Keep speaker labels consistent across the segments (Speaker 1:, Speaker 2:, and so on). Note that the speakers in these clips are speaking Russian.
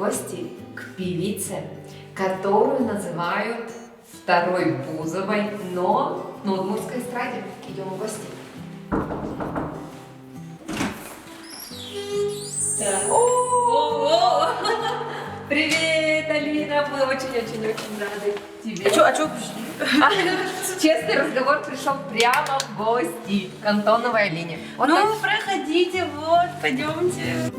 Speaker 1: гости к певице, которую называют второй Бузовой, но в удмуртской эстраде. Идем в гости. Привет, Алина! Мы очень-очень-очень рады тебе.
Speaker 2: А чё пришли?
Speaker 1: Честный разговор пришел прямо в гости к Антоновой Алине. Вот
Speaker 2: Ну,
Speaker 1: так.
Speaker 2: проходите, вот, пойдемте.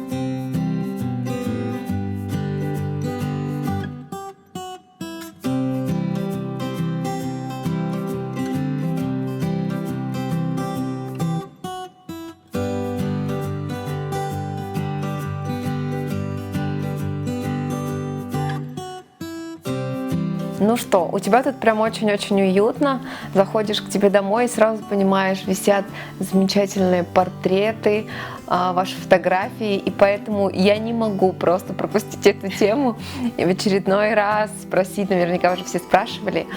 Speaker 3: Ну что, у тебя тут прям очень-очень уютно. Заходишь к тебе домой и сразу понимаешь, висят замечательные портреты, ваши фотографии, и поэтому я не могу просто пропустить эту тему и в очередной раз спросить, наверняка уже все спрашивали,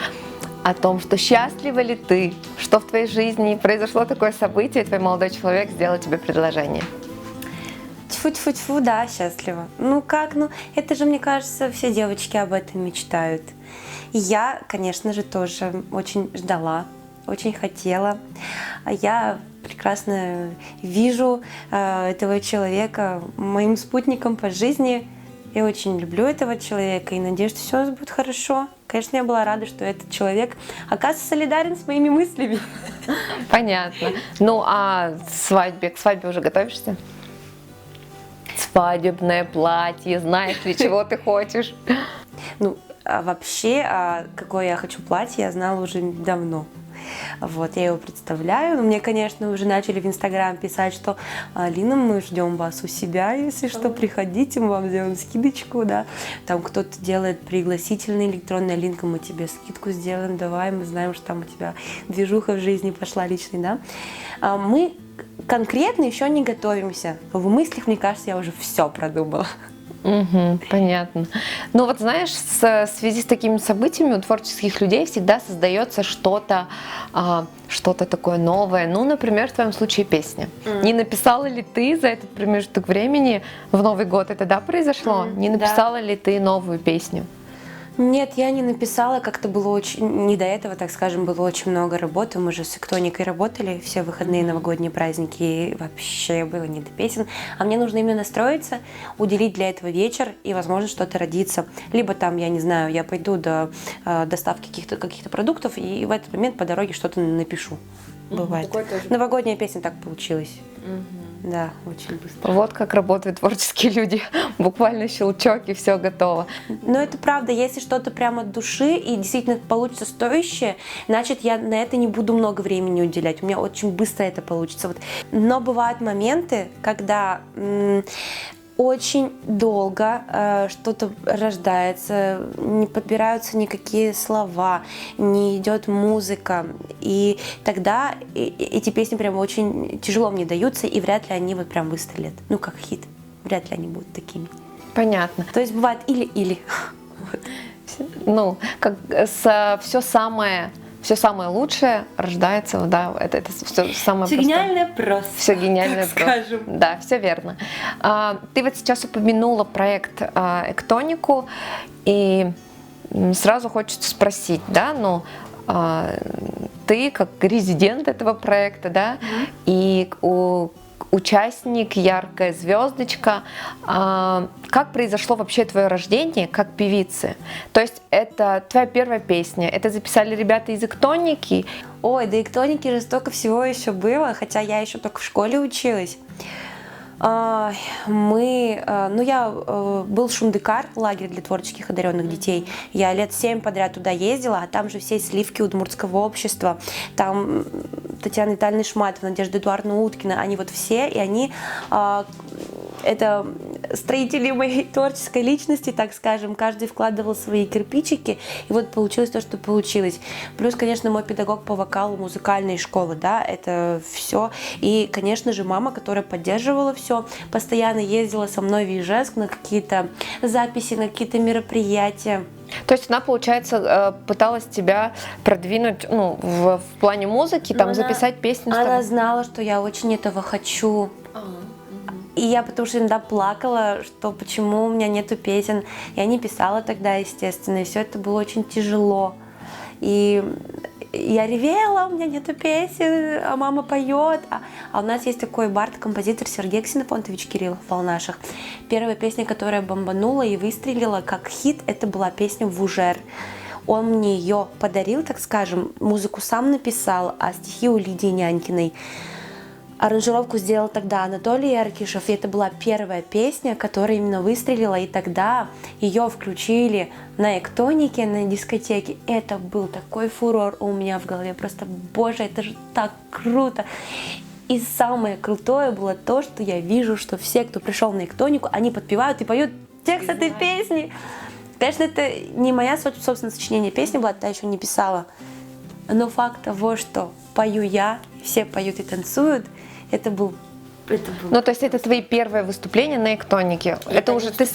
Speaker 3: о том, что счастлива ли ты, что в твоей жизни произошло такое событие, твой молодой человек сделал тебе предложение.
Speaker 2: Тьфу-тьфу-тьфу, да, счастлива. Ну как, это же, мне кажется, все девочки об этом мечтают. И я, конечно же, тоже очень ждала, очень хотела. Я прекрасно вижу этого человека моим спутником по жизни. Я очень люблю этого человека и надеюсь, что все у нас будет хорошо. Конечно, я была рада, что этот человек оказывается солидарен с моими мыслями.
Speaker 3: Понятно. Ну а к свадьбе уже готовишься? Свадебное платье, знаешь ли, чего ты хочешь?
Speaker 2: Ну, а вообще, какое я хочу платье, я знала уже давно. Вот, я его представляю. Мне, конечно, уже начали в Инстаграм писать, что Алина, мы ждем вас у себя, если что, приходите, мы вам сделаем скидочку, да. Там кто-то делает пригласительный электронный, Алинка, мы тебе скидку сделаем, давай, мы знаем, что там у тебя движуха в жизни пошла личной, да. Мы конкретно еще не готовимся. В мыслях, мне кажется, я уже все продумала.
Speaker 3: Угу, понятно. Но вот знаешь, в связи с такими событиями у творческих людей всегда создается что-то такое новое. Ну, например, в твоем случае песня. Не написала ли ты за этот промежуток времени, в Новый год это произошло? Не написала ли ты новую песню?
Speaker 2: Нет, я не написала, как-то было очень, не до этого, так скажем, было очень много работы. Мы же с Эктоникой работали все выходные новогодние праздники, и вообще было не до песен. А мне нужно именно настроиться, уделить для этого вечер, и, возможно, что-то родится. Либо там, я не знаю, я пойду до доставки каких-то продуктов, и в этот момент по дороге что-то напишу. Бывает. Новогодняя песня так получилась. Да, очень быстро.
Speaker 3: Вот как работают творческие люди. Буквально щелчок, и все готово.
Speaker 2: Но это правда, если что-то прямо от души и действительно получится стоящее, значит, я на это не буду много времени уделять. У меня очень быстро это получится. Вот. Но бывают моменты, когда очень долго что-то рождается, не подбираются никакие слова, не идет музыка. И тогда эти песни прям очень тяжело мне даются, и вряд ли они вот прям выстрелят. Ну, как хит. Вряд ли они будут такими.
Speaker 3: Понятно.
Speaker 2: То есть бывает или-или.
Speaker 3: Ну, как все самое лучшее рождается, да, это все самое
Speaker 2: Все гениальное просто.
Speaker 3: Все гениальное просто.
Speaker 2: Скажем.
Speaker 3: Да, все верно. Ты вот сейчас упомянула проект Эктонику, и сразу хочется спросить, да, ты как резидент этого проекта, да, и участник, яркая звездочка. Как произошло вообще твое рождение как певицы? То есть это твоя первая песня, это записали ребята из Эктоники?
Speaker 2: Ой, да Эктоники же столько всего еще было, хотя я еще только в школе училась. Я был Шундыкар, лагерь для творческих одаренных детей. Я лет 7 подряд туда ездила, а там же все сливки удмуртского общества. Там Татьяна Витальевна Шматова, Надежда Эдуардовна Уткина, они вот все, и они это строители моей творческой личности, так скажем. Каждый вкладывал свои кирпичики, и вот получилось то, что получилось. Плюс, конечно, мой педагог по вокалу музыкальной школы, да, это все. И, конечно же, мама, которая поддерживала все, постоянно ездила со мной в Ижевск на какие-то записи, на какие-то мероприятия.
Speaker 3: То есть она, получается, пыталась тебя продвинуть в плане музыки, там, записать песню.
Speaker 2: Она знала, что я очень этого хочу. И я потому что иногда плакала, что почему у меня нету песен. Я не писала тогда, естественно, и все это было очень тяжело. И я ревела, у меня нету песен, а мама поет. А у нас есть такой бард-композитор Сергей Ксенофонтович Кириллов в «Волнашах». Первая песня, которая бомбанула и выстрелила как хит, это была песня «Вужер». Он мне ее подарил, так скажем, музыку сам написал, а стихи у Лидии Нянькиной. Аранжировку сделал тогда Анатолий Яркишев, и это была первая песня, которая именно выстрелила, и тогда ее включили на Эктонике, на дискотеке. Это был такой фурор у меня в голове, просто, боже, это же так круто. И самое крутое было то, что я вижу, что все, кто пришел на Эктонику, они подпевают и поют текст этой песни. Конечно, это не моя собственное сочинение песни была, я еще не писала, но факт того, что пою я, все поют и танцуют, это был...
Speaker 3: Ну, то есть это твои первые выступления на Эктонике? Это уже ты...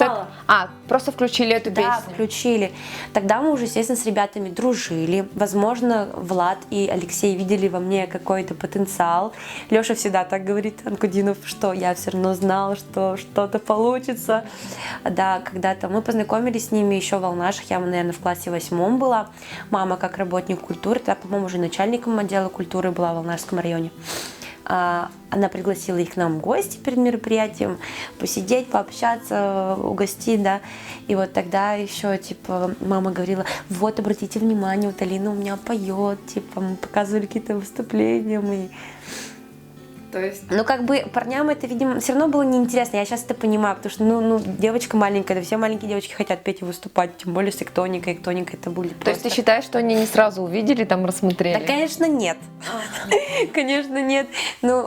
Speaker 3: Просто включили эту песню?
Speaker 2: Да, включили. Тогда мы уже, естественно, с ребятами дружили. Возможно, Влад и Алексей видели во мне какой-то потенциал. Леша всегда так говорит, Анкудинов, что я все равно знал, что что-то получится. Да, когда-то мы познакомились с ними еще в «Волнашах». Я, наверное, в классе 8 была. Мама как работник культуры, тогда, по-моему, уже начальником отдела культуры была в Волнашском районе. Она пригласила их к нам в гости перед мероприятием, посидеть, пообщаться, угостить, да. И вот тогда еще, типа, мама говорила, вот, обратите внимание, вот Алина у меня поет, типа, мы показывали какие-то выступления, мы...
Speaker 1: То есть...
Speaker 2: Ну, как бы парням это, видимо, все равно было неинтересно. Я сейчас это понимаю, потому что, ну, девочка маленькая, да все маленькие девочки хотят петь и выступать, тем более с Эктоникой. Эктоника это будет просто...
Speaker 3: То есть ты считаешь, что они не сразу увидели, там рассмотрели?
Speaker 2: Да, конечно, нет. Конечно, нет. Ну,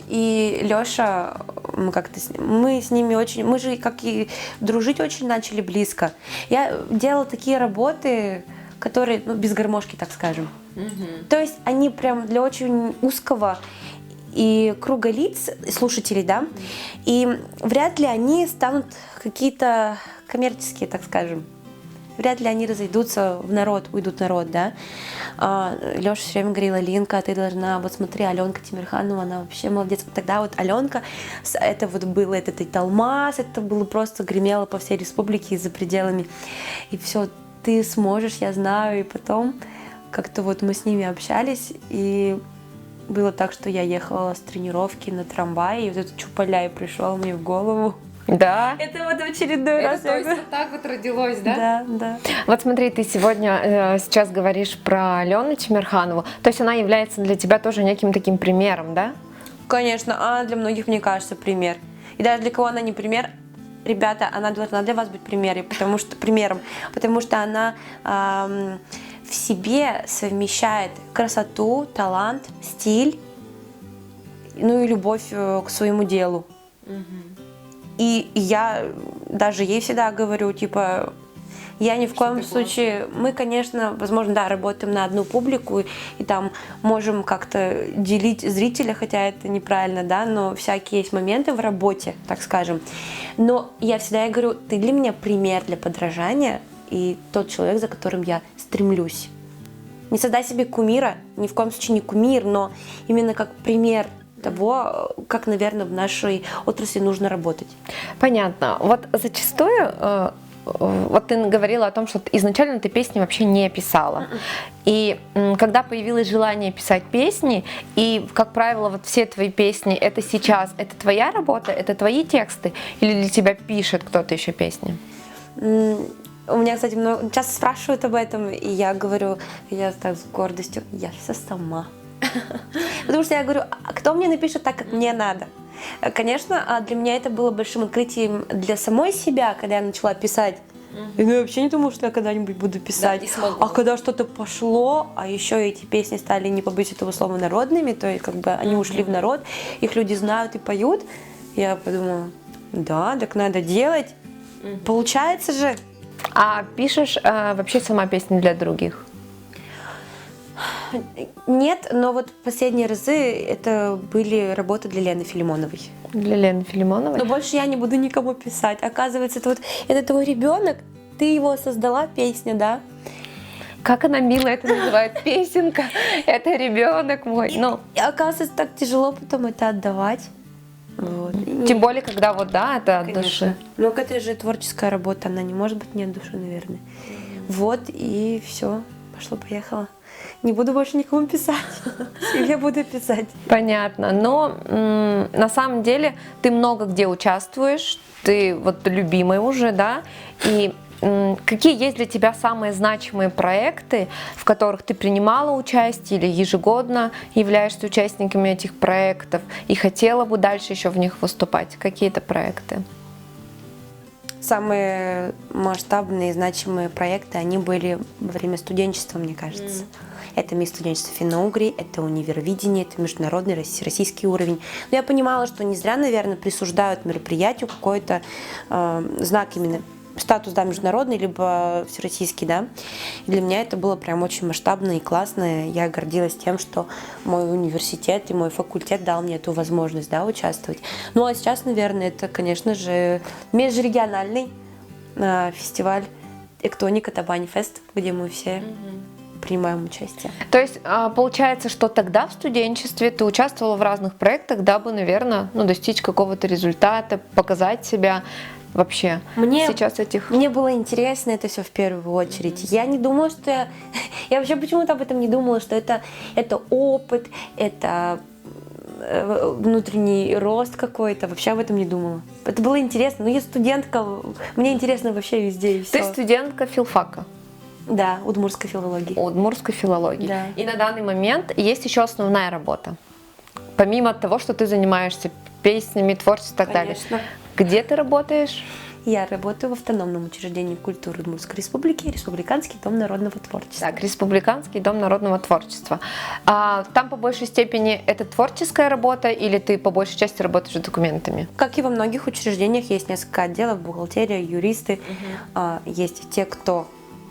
Speaker 2: и Лёша, мы с ними очень... Мы же, как и дружить очень начали близко. Я делала такие работы, которые, без гармошки, так скажем. То есть они прям для очень узкого и круга лиц, слушателей, да, и вряд ли они станут какие-то коммерческие, так скажем. Вряд ли они разойдутся в народ, уйдут в народ, да. Леша все время говорила, Линка, ты должна, вот смотри, Аленка Тимирханова, она вообще молодец. Тогда вот Аленка, это вот было этот Италмас, это было просто гремело по всей республике и за пределами. И все, ты сможешь, я знаю. И потом как-то вот мы с ними общались, и было так, что я ехала с тренировки на трамвае, и вот этот Чупаляй пришел мне в голову.
Speaker 3: Да.
Speaker 2: Это вот в очередной раз.
Speaker 1: То есть вот так вот родилось, да?
Speaker 2: Да, да.
Speaker 3: Вот смотри, ты сегодня сейчас говоришь про Алену Тимирханову, то есть она является для тебя тоже неким таким примером, да?
Speaker 2: Конечно, она для многих, мне кажется, пример. И даже для кого она не пример, ребята, она должна для вас быть примером, потому что она в себе совмещает красоту, талант, стиль, ну и любовь к своему делу. И я даже ей всегда говорю, типа, я ни в коем случае, мы, конечно, возможно, да, работаем на одну публику и там можем как-то делить зрителя, хотя это неправильно, да, но всякие есть моменты в работе, так скажем. Но я всегда ей говорю, ты для меня пример для подражания и тот человек, за которым я стремлюсь. Не создай себе кумира, ни в коем случае не кумир, но именно как пример того, как, наверное, в нашей отрасли нужно работать.
Speaker 3: Понятно. Вот зачастую, вот ты говорила о том, что изначально ты песни вообще не писала. И когда появилось желание писать песни, и, как правило, вот все твои песни, это сейчас, это твоя работа, это твои тексты, или для тебя пишет кто-то еще песни?
Speaker 2: У меня, кстати, часто спрашивают об этом, и я говорю, я так с гордостью, я все сама. Потому что я говорю, а кто мне напишет так, как мне надо? Конечно, для меня это было большим открытием для самой себя, когда я начала писать. Я вообще не думала, что я когда-нибудь буду писать.
Speaker 1: Да,
Speaker 2: а когда что-то пошло, а еще эти песни стали, не побоюсь этого слова, народными, то есть как бы они ушли в народ, их люди знают и поют, я подумала, да, так надо делать. Получается же.
Speaker 3: А пишешь вообще сама песни для других?
Speaker 2: Нет, но вот последние разы это были работы для Лены Филимоновой.
Speaker 3: Для Лены Филимоновой?
Speaker 2: Но больше я не буду никому писать. Оказывается, это твой ребенок, ты его создала, песня, да?
Speaker 3: Как она мило это называет, песенка, это ребенок мой.
Speaker 2: И оказывается, так тяжело потом это отдавать. Вот.
Speaker 3: Тем более, когда вот, да, это от
Speaker 2: Конечно.
Speaker 3: души.
Speaker 2: Ну, это же творческая работа, она не может быть не от души, наверное. Вот, и все, пошло-поехало. Не буду больше никому писать. Себе буду писать.
Speaker 3: Понятно. Но на самом деле ты много где участвуешь, ты вот любимый уже, да? И какие есть для тебя самые значимые проекты, в которых ты принимала участие или ежегодно являешься участниками этих проектов и хотела бы дальше еще в них выступать? Какие это проекты?
Speaker 2: Самые масштабные и значимые проекты, они были во время студенчества, мне кажется. Это мисс студенчества Финно-Угрии, это универвидение, это международный российский уровень. Но я понимала, что не зря, наверное, присуждают мероприятию какой-то знак именно статус, да, международный, либо всероссийский, да. И для меня это было прям очень масштабно и классно. Я гордилась тем, что мой университет и мой факультет дал мне эту возможность, да, участвовать. Ну, а сейчас, наверное, это, конечно же, межрегиональный фестиваль Эктоника Табани Фест, где мы все принимаем участие.
Speaker 3: То есть получается, что тогда в студенчестве ты участвовала в разных проектах, дабы, наверное, достичь какого-то результата, показать себя. Вообще, сейчас этих...
Speaker 2: Мне было интересно это все в первую очередь. Я не думала, что... Я вообще почему-то об этом не думала, что это опыт, это внутренний рост какой-то. Вообще об этом не думала. Это было интересно. Я студентка, мне интересно вообще везде и все.
Speaker 3: Ты студентка филфака?
Speaker 2: Да, удмуртской филологии.
Speaker 3: Удмуртской филологии.
Speaker 2: Да.
Speaker 3: И на данный момент есть еще основная работа. Помимо того, что ты занимаешься песнями, творчеством и так
Speaker 2: Конечно.
Speaker 3: далее. Где ты работаешь?
Speaker 2: Я работаю в автономном учреждении культуры Удмуртской республики, Республиканский дом народного творчества.
Speaker 3: Так, Республиканский дом народного творчества. Там по большей степени это творческая работа или ты по большей части работаешь с документами?
Speaker 2: Как и во многих учреждениях, есть несколько отделов, бухгалтерия, юристы. Есть те, кто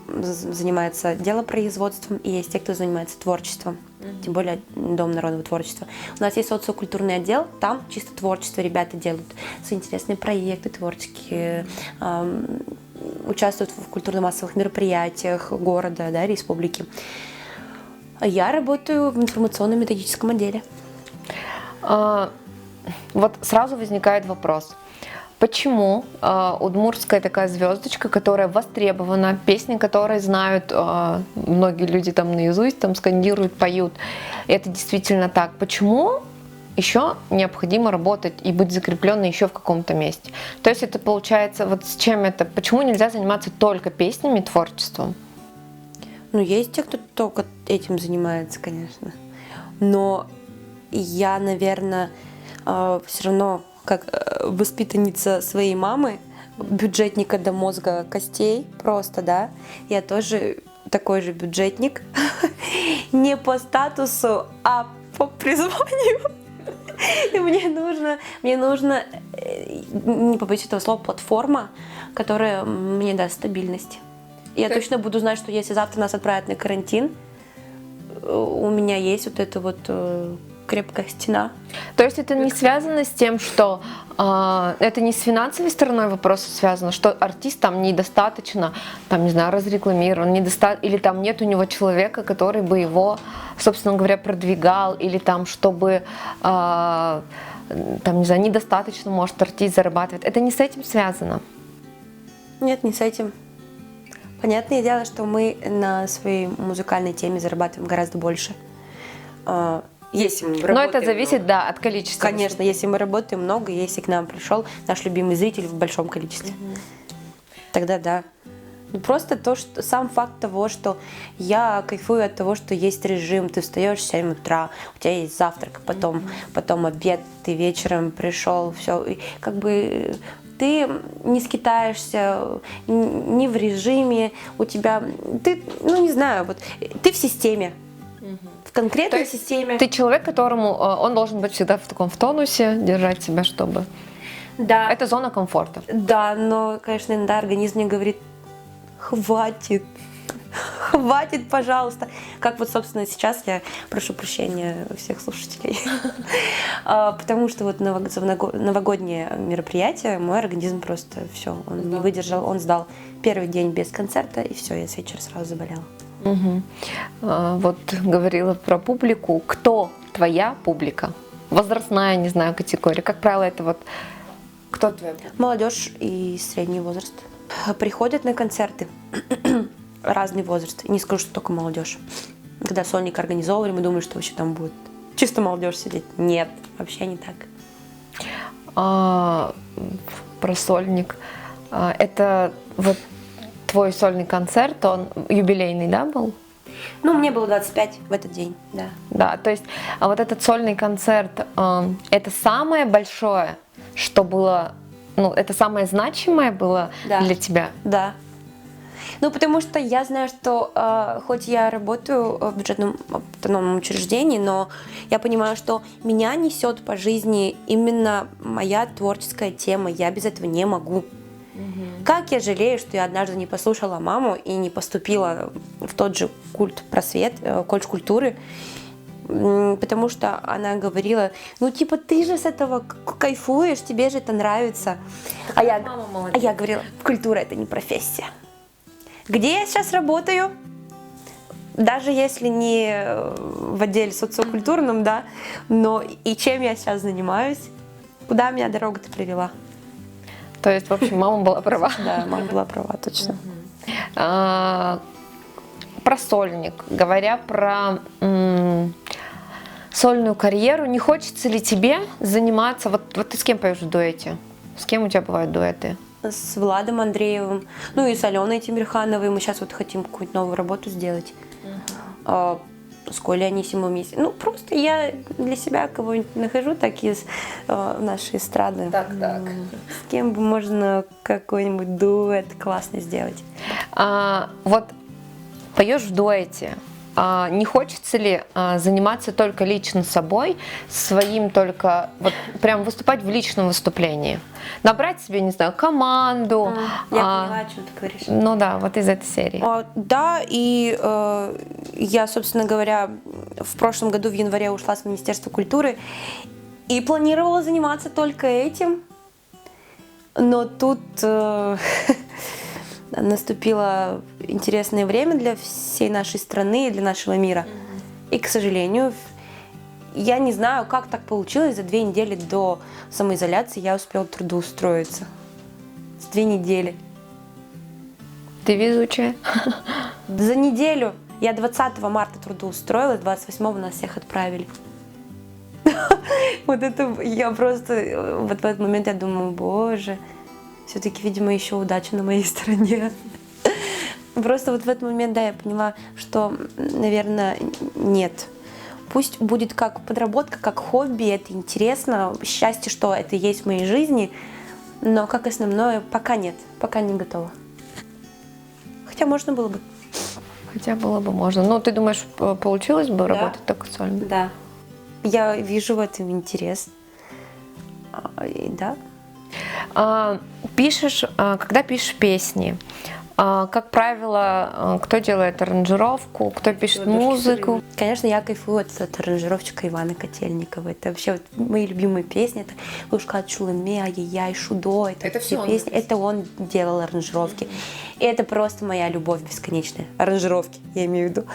Speaker 2: занимается делопроизводством, и есть те, кто занимается творчеством. Тем более Дом народного творчества. У нас есть социокультурный отдел, там чисто творчество ребята делают. Интересные проекты творческие, участвуют в культурно-массовых мероприятиях города, да, республики. Я работаю в информационно-методическом отделе.
Speaker 3: Вот сразу возникает вопрос. Почему удмуртская такая звездочка, которая востребована, песни, которые знают многие люди там наизусть, там скандируют, поют, это действительно так. Почему еще необходимо работать и быть закрепленной еще в каком-то месте? То есть это получается, вот с чем это? Почему нельзя заниматься только песнями, творчеством?
Speaker 2: Ну, есть те, кто только этим занимается, конечно. Но я, наверное, все равно как воспитанница своей мамы, бюджетника до мозга костей просто, да, я тоже такой же бюджетник, не по статусу, а по призванию. И мне нужно, не побоюсь этого слова, платформа, которая мне даст стабильность. Я точно буду знать, что если завтра нас отправят на карантин, у меня есть вот эта вот крепкая стена.
Speaker 3: То есть это не связано с тем, что это не с финансовой стороной вопроса связано, что артист там недостаточно, там, не знаю, разрекламирован, или там нет у него человека, который бы его, собственно говоря, продвигал, или там, чтобы, там, не знаю, недостаточно может артист зарабатывать. Это не с этим связано? Нет,
Speaker 2: не с этим. Понятное дело, что мы на своей музыкальной теме зарабатываем гораздо больше. Если мы
Speaker 3: Но это зависит,
Speaker 2: много.
Speaker 3: Да, от количества.
Speaker 2: Конечно, если мы работаем много, если к нам пришел наш любимый зритель в большом количестве, тогда да. Просто то, что сам факт того, что я кайфую от того, что есть режим, ты встаешь в 7 утра, у тебя есть завтрак, потом обед, ты вечером пришел, все, и как бы ты не скитаешься, не в режиме, у тебя, ты, ну не знаю, вот ты в системе. В конкретной системе.
Speaker 3: Ты человек, которому он должен быть всегда в тонусе, держать себя, чтобы...
Speaker 2: Да.
Speaker 3: Это зона комфорта.
Speaker 2: Да, но, конечно, иногда организм мне говорит, хватит, пожалуйста. Как вот, собственно, сейчас я прошу прощения у всех слушателей. Потому что вот новогоднее мероприятие, мой организм просто все, он не выдержал, он сдал первый день без концерта, и все, я с вечера сразу заболела.
Speaker 3: Вот говорила про публику. Кто твоя публика? возрастная, не знаю, категория? Как правило, это вот кто твой?
Speaker 2: Молодежь и средний возраст. Приходят на концерты разный возраст. Не скажу, что только молодежь. Когда сольник организовывали, мы думали, что вообще там будет чисто молодежь сидеть. Нет, вообще не так.
Speaker 3: Про сольник. Это вот твой сольный концерт, он юбилейный, да, был?
Speaker 2: Ну, мне было 25 в этот день, да.
Speaker 3: Да, то есть вот этот сольный концерт, это самое большое, что было, ну, это самое значимое было
Speaker 2: Да.
Speaker 3: для тебя?
Speaker 2: Да. Ну, потому что я знаю, что хоть я работаю в бюджетном автономном учреждении, но я понимаю, что меня несет по жизни именно моя творческая тема. Я без этого не могу. Как я жалею, что я однажды не послушала маму и не поступила в тот же колледж культуры, потому что она говорила, ну типа ты же с этого кайфуешь, тебе же это нравится. А я говорила, культура это не профессия. Где я сейчас работаю? Даже если не в отделе социокультурном, да, но и чем я сейчас занимаюсь, куда меня дорога-то привела?
Speaker 3: То есть, в общем, мама была права.
Speaker 2: Да, мама была права, точно.
Speaker 3: Про сольник, говоря про сольную карьеру, не хочется ли тебе заниматься, вот ты с кем поешь в дуэте? С кем у тебя бывают дуэты?
Speaker 2: С Владом Андреевым, ну и с Аленой Тимирхановой. Мы сейчас вот хотим какую-то новую работу сделать. С Колей Анисимовым есть. Ну, просто я для себя кого-нибудь нахожу так из нашей эстрады.
Speaker 3: Так.
Speaker 2: С кем бы можно какой-нибудь дуэт классно сделать.
Speaker 3: Вот поешь в дуэте. Не хочется ли заниматься только лично собой, своим только, вот прям выступать в личном выступлении? Набрать себе, не знаю, команду.
Speaker 2: Я поняла, о чем ты говоришь.
Speaker 3: Ну да, вот из этой серии.
Speaker 2: Да, и я, собственно говоря, в прошлом году в январе ушла с Министерства культуры и планировала заниматься только этим. Но тут наступило интересное время для всей нашей страны и для нашего мира. И, к сожалению, я не знаю, как так получилось. За 2 недели до самоизоляции я успела трудоустроиться. С 2 недели.
Speaker 3: Ты везучая.
Speaker 2: За неделю. Я 20 марта трудоустроилась, 28-го нас всех отправили. Вот это я просто... Вот в этот момент я думаю, боже, все-таки, видимо, еще удача на моей стороне. Просто вот в этот момент, да, я поняла, что, наверное, нет. Пусть будет как подработка, как хобби, это интересно, счастье, что это есть в моей жизни, но как основное пока нет, пока не готова. Хотя можно было бы.
Speaker 3: Хотя было бы можно. Ну, ты думаешь, получилось бы работать так сольно?
Speaker 2: Да. Я вижу в этом интерес. Да.
Speaker 3: Пишешь, когда пишешь песни, как правило, кто делает аранжировку, кто пишет музыку?
Speaker 2: Конечно, я кайфую от аранжировщика Ивана Котельникова. Это вообще вот мои любимые песни. Это «Лушка Чулыме», «Ай-яй-яй», «Шудо». Это все песни. Это он делал аранжировки. И это просто моя любовь бесконечная. Аранжировки, я имею в виду.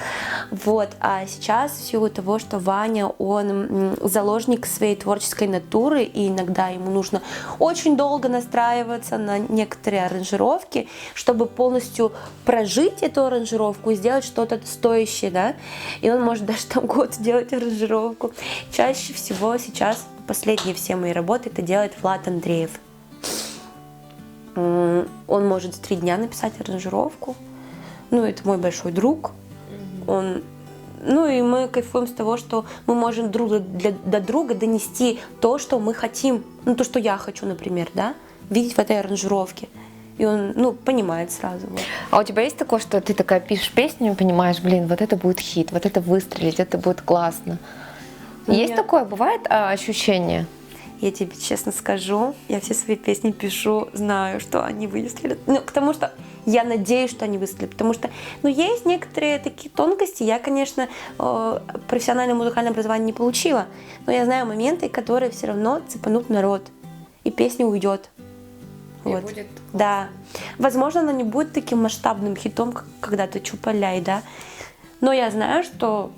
Speaker 2: Вот. А сейчас, в силу того, что Ваня, он заложник своей творческой натуры, и иногда ему нужно очень долго настраиваться на некоторые аранжировки, чтобы полностью прожить эту аранжировку и сделать что-то стоящее, да. И он может даже там год делать аранжировку. Чаще всего сейчас, последние все мои работы, это делает Влад Андреев. Он может за 3 дня написать аранжировку. Ну, это мой большой друг. Ну, и мы кайфуем с того, что мы можем друг до друга донести то, что мы хотим. Ну, то, что я хочу, например, да, видеть в этой аранжировке. И он, ну, понимает сразу. Вот.
Speaker 3: А у тебя есть такое, что ты такая пишешь песню и понимаешь, блин, вот это будет хит, вот это выстрелит, это будет классно? Есть такое? Бывает ощущение?
Speaker 2: Я тебе честно скажу, я все свои песни пишу, знаю, что они выстрелят. Ну, потому что я надеюсь, что они выстрелят. Потому что, ну, есть некоторые такие тонкости. Я, конечно, профессиональное музыкальное образование не получила, но я знаю моменты, которые все равно цепанут народ. И песня уйдет. Вот. Будет... Да. Возможно, она не будет таким масштабным хитом, как когда-то Чупаляй, да. Но я знаю, что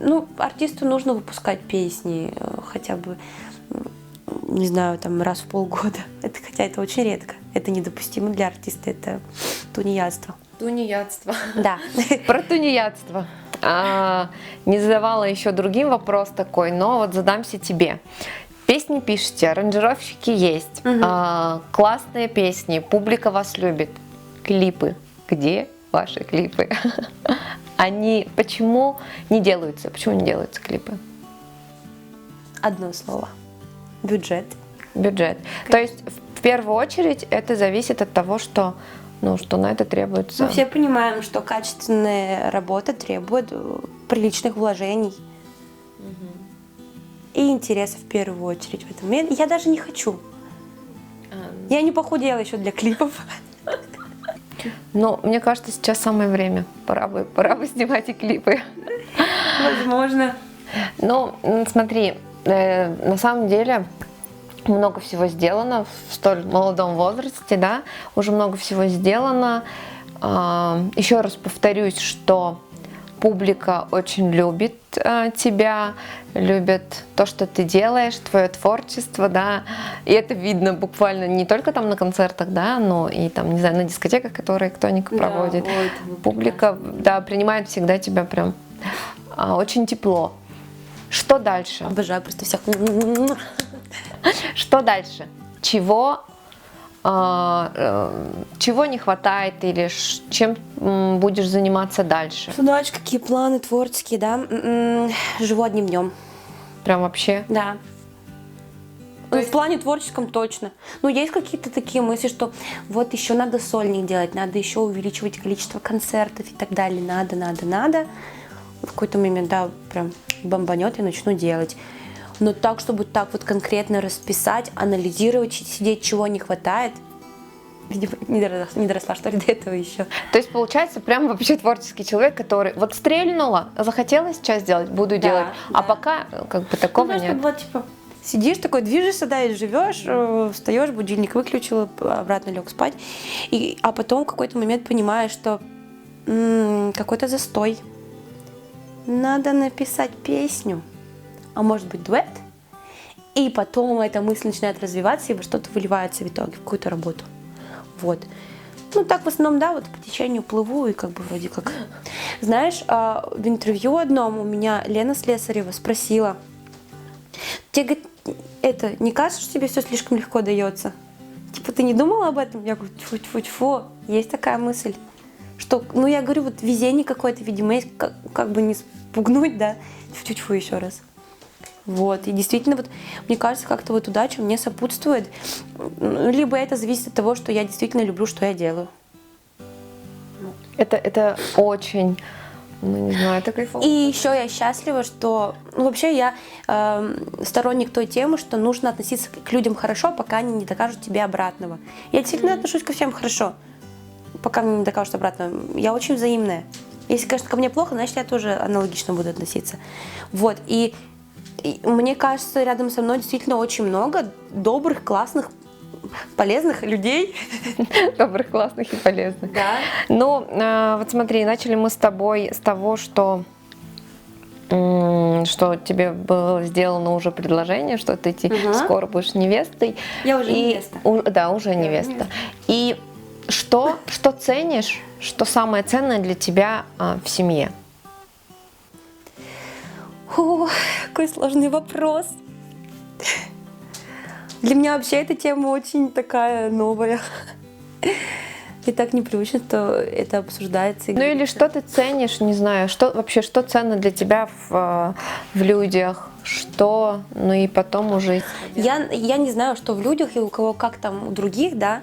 Speaker 2: Ну, артисту нужно выпускать песни хотя бы, не знаю, там раз в полгода. Хотя это очень редко. Это недопустимо для артиста, это тунеядство.
Speaker 3: Тунеядство.
Speaker 2: Да.
Speaker 3: Про тунеядство. Не задавала еще другим вопрос такой, но вот задамся тебе. Песни пишете, аранжировщики есть, классные песни, публика вас любит. Клипы. Где ваши клипы? Они почему не делаются? Почему не делаются клипы?
Speaker 2: Одно слово. Бюджет.
Speaker 3: Бюджет. То есть в первую очередь это зависит от того, что, что на это требуется.
Speaker 2: Мы все понимаем, что качественная работа требует приличных вложений. И интереса в первую очередь в этом. Я даже не хочу. Я не похудела еще для клипов.
Speaker 3: Но мне кажется, сейчас самое время. Пора бы снимать и клипы.
Speaker 2: Возможно.
Speaker 3: Ну, смотри, на самом деле много всего сделано в столь молодом возрасте, да, уже много всего сделано. Еще раз повторюсь, что публика очень любит тебя, любит то, что ты делаешь, твое творчество, да, и это видно буквально не только там на концертах, да, но и там, не знаю, на дискотеках, которые кто-нибудь проводит.
Speaker 2: Да, ой,
Speaker 3: Публика, да, принимает всегда тебя прям очень тепло. Что дальше?
Speaker 2: Обожаю просто всех.
Speaker 3: Что дальше? Чего не хватает или чем будешь заниматься дальше?
Speaker 2: Ну, дальше какие планы творческие, да? Живу одним днем.
Speaker 3: Прям вообще?
Speaker 2: Да. В плане творческом точно. Ну, есть какие-то такие мысли, что вот еще надо сольник делать, надо еще увеличивать количество концертов и так далее. Надо. В какой-то момент, да, прям бомбанет и начну делать. Но так, чтобы так вот конкретно расписать, анализировать, сидеть, чего не хватает, видимо, не доросла, что ли, до этого еще.
Speaker 3: То есть, получается, прям вообще творческий человек, который вот стрельнула, захотелось сейчас сделать, буду делать, а пока как бы такого нет.
Speaker 2: Вот, типа, сидишь такой, движешься, да, и живешь, встаешь, будильник выключила, обратно лег спать, а потом в какой-то момент понимаешь, что какой-то застой. Надо написать песню, а может быть дуэт, и потом эта мысль начинает развиваться, и во что-то выливается в итоге, в какую-то работу. Вот. Ну, так в основном, да, вот по течению плыву, и как бы вроде как... Знаешь, в интервью одном у меня Лена Слесарева спросила, тебе, говорит, не кажется, что тебе все слишком легко дается? Типа, ты не думала об этом? Я говорю, тьфу-тьфу-тьфу, есть такая мысль. Что, я говорю, вот везение какое-то, видимо, есть, как бы не спугнуть, да, тьфу-тьфу еще раз. Вот, и действительно, вот, мне кажется, как-то вот удача мне сопутствует, либо это зависит от того, что я действительно люблю, что я делаю.
Speaker 3: Это очень, не знаю, это кайфово.
Speaker 2: И еще я счастлива, что, вообще я сторонник той темы, что нужно относиться к людям хорошо, пока они не докажут тебе обратного. Я действительно отношусь ко всем хорошо, пока мне не докажут обратного. Я очень взаимная. Если, конечно, ко мне плохо, значит, я тоже аналогично буду относиться. Вот, и мне кажется, рядом со мной действительно очень много добрых, классных, полезных людей.
Speaker 3: Добрых, классных и полезных.
Speaker 2: Да.
Speaker 3: Ну, вот смотри, начали мы с тобой с того, что тебе было сделано уже предложение, что ты скоро будешь невестой.
Speaker 2: Я уже невеста.
Speaker 3: Да, уже невеста. И что ценишь, что самое ценное для тебя в семье?
Speaker 2: Какой сложный вопрос. Для меня вообще эта тема очень такая новая. И так непривычно, что это обсуждается.
Speaker 3: Ну или что ты ценишь, не знаю, что ценно для тебя в людях, и потом уже...
Speaker 2: Я не знаю, что в людях и у кого как там у других, да.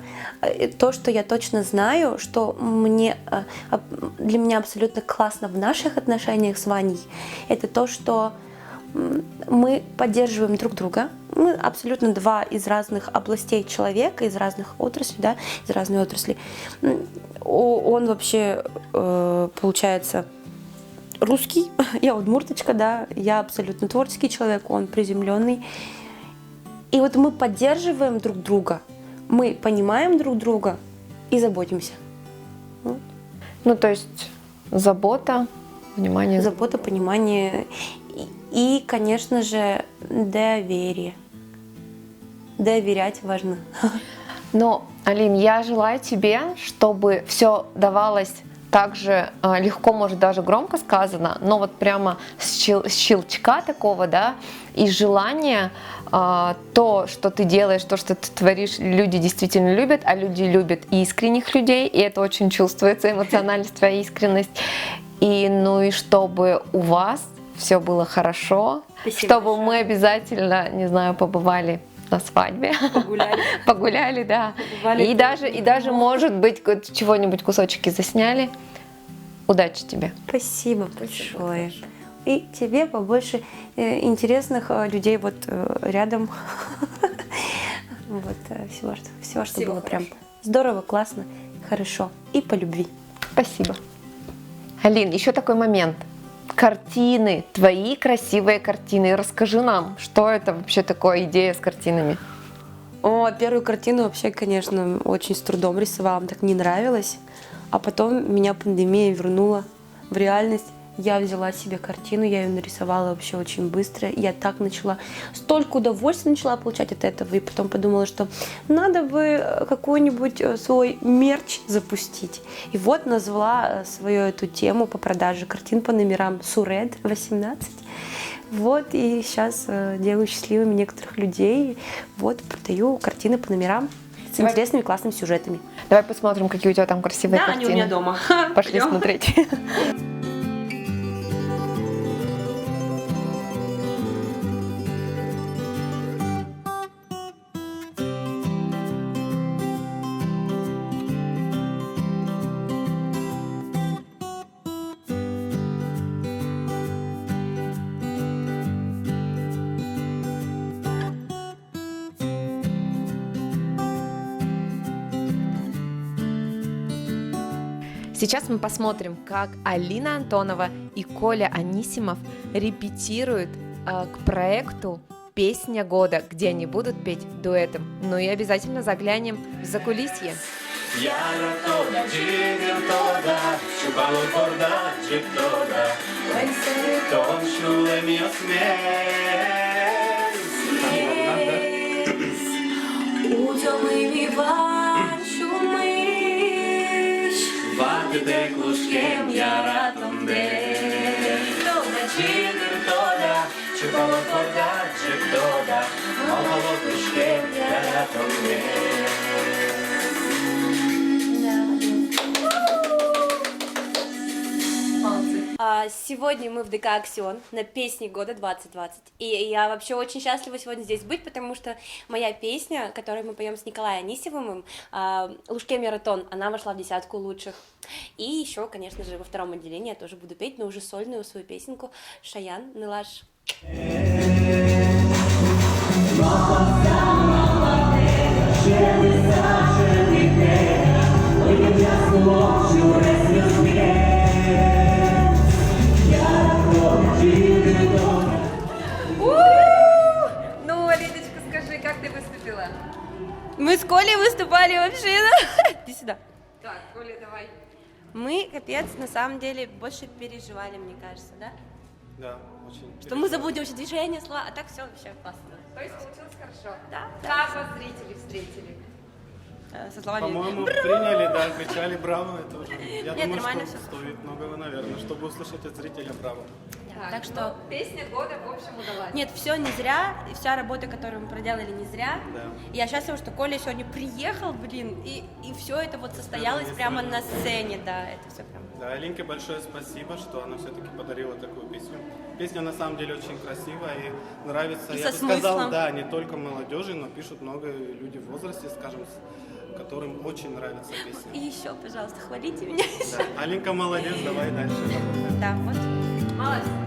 Speaker 2: То, что я точно знаю, что для меня абсолютно классно в наших отношениях с Ваней, это то, что мы поддерживаем друг друга. Мы абсолютно два из разных областей человека, из разных отраслей, да, из разной отрасли. Он вообще, получается, русский, я удмурточка, да, я абсолютно творческий человек, он приземленный. И вот мы поддерживаем друг друга, мы понимаем друг друга, и заботимся.
Speaker 3: Ну, то есть забота, понимание.
Speaker 2: Забота, понимание и, конечно же, доверие. Доверять важно.
Speaker 3: Но, Алин, я желаю тебе, чтобы все давалось так же легко, может, даже громко сказано, но вот прямо с щелчка такого, да, и желания то, что ты делаешь, то, что ты творишь, люди действительно любят, а люди любят искренних людей, и это очень чувствуется, эмоциональность, твоя искренность. И, ну и чтобы у вас все было хорошо,
Speaker 2: Спасибо
Speaker 3: чтобы
Speaker 2: большое.
Speaker 3: мы обязательно, не знаю, побывали на свадьбе.
Speaker 2: Погуляли.
Speaker 3: Погуляли, да.
Speaker 2: Побывали
Speaker 3: И даже, может быть, чего-нибудь кусочки засняли. Удачи тебе.
Speaker 2: Спасибо большое. И тебе побольше интересных людей вот рядом. Вот, всего, что было прям здорово, классно, хорошо и по любви.
Speaker 3: Спасибо. Алин, еще такой момент. Картины, твои красивые картины. Расскажи нам, что это вообще такое, идея с картинами?
Speaker 2: О, первую картину вообще, конечно, очень с трудом рисовала, мне так не нравилось. А потом меня пандемия вернула в реальность. Я взяла себе картину, я ее нарисовала вообще очень быстро. Я так начала, столько удовольствия начала получать от этого. И потом подумала, что надо бы какой-нибудь свой мерч запустить. И вот назвала свою эту тему по продаже картин по номерам Суред 18. Вот, и сейчас делаю счастливыми некоторых людей. Вот, продаю картины по номерам с интересными классными сюжетами.
Speaker 3: Давай посмотрим, какие у тебя там красивые
Speaker 2: Да,
Speaker 3: картины.
Speaker 2: они у меня дома.
Speaker 3: Пошли
Speaker 2: Пойдем.
Speaker 3: смотреть. Сейчас мы посмотрим, как Алина Антонова и Коля Анисимов репетируют к проекту «Песня года», где они будут петь дуэтом. Ну и обязательно заглянем в закулисье.
Speaker 4: Varte kluszkiem jaratom de Toda čigr toda Čupalo koda ček toda Malo kluszkiem jaratom de
Speaker 2: Сегодня мы в ДК «Аксион» на песне года 2020. И я вообще очень счастлива сегодня здесь быть, потому что моя песня, которую мы поем с Николаем Анисимовым, «Лужке Маратон», она вошла в 10 лучших. И еще, конечно же, во втором отделении я тоже буду петь, но уже сольную свою песенку «Шаян Нылаш».
Speaker 1: Ну, Алиночка, скажи, как ты выступила?
Speaker 2: Мы с Колей выступали вообще, да? Иди сюда.
Speaker 1: Так, Коля, давай.
Speaker 2: Мы, капец, на самом деле больше переживали, мне кажется, да?
Speaker 5: Да, очень.
Speaker 2: Что мы забудем вообще движение, слова, а так все вообще классно.
Speaker 1: То есть получилось хорошо?
Speaker 2: Да,
Speaker 1: Как вас зрители встретили?
Speaker 2: Со словами
Speaker 5: По-моему, приняли, да, кричали «Браво!» Это уже, я
Speaker 2: Нет,
Speaker 5: думаю,
Speaker 2: нормально
Speaker 5: что
Speaker 2: всё.
Speaker 5: стоит многого, наверное, чтобы услышать от зрителя «Браво!».
Speaker 2: Так что
Speaker 1: Песня года, в общем, удалась.
Speaker 2: нет, все не зря, и вся работа, которую мы проделали, не зря.
Speaker 5: Да.
Speaker 2: Я счастлива, что Коля сегодня приехал, блин, и все это вот состоялось прямо на сцене, да, это все прям.
Speaker 5: Да, Алинке большое спасибо, что она все-таки подарила такую песню. Песня на самом деле очень красивая и нравится,
Speaker 2: И
Speaker 5: я
Speaker 2: со
Speaker 5: бы сказал,
Speaker 2: смыслом.
Speaker 5: да, не только молодежи, но пишут много люди в возрасте, скажем, которым очень нравится песня.
Speaker 2: И еще, пожалуйста, хвалите меня.
Speaker 5: Да. Алинка молодец, давай дальше работаем.
Speaker 2: Да, вот.
Speaker 1: Молодец.